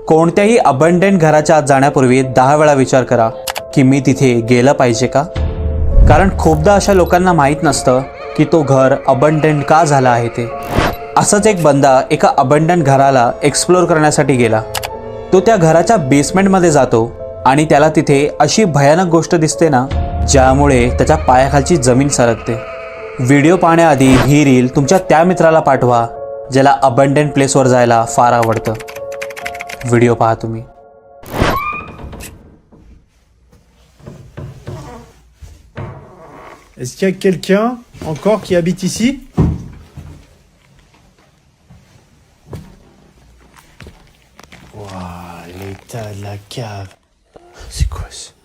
कोणत्याही अबंडंट घराच्या आत जाण्यापूर्वी 10 वेळा विचार करा की मी तिथे गेलं पाहिजे का. कारण खूपदा अशा लोकांना माहीत नसतं की तो घर अबंडंट का झाला आहे ते. असंच एक बंदा एका अबंडंट घराला एक्सप्लोर करण्यासाठी गेला. तो त्या घराच्या बेसमेंटमध्ये जातो आणि त्याला तिथे अशी भयानक गोष्ट दिसते ना, ज्यामुळे त्याच्या पायाखालची जमीन सरकते. व्हिडिओ पाहण्याआधी ही रील तुमच्या त्या मित्राला पाठवा ज्याला अबंडंट प्लेसवर जायला फार आवडतं. व्हिडिओ पहा तुम्ही. Est-ce qu'il y a quelqu'un encore qui habite ici? Waouh, l'état de la cave. C'est quoi ça?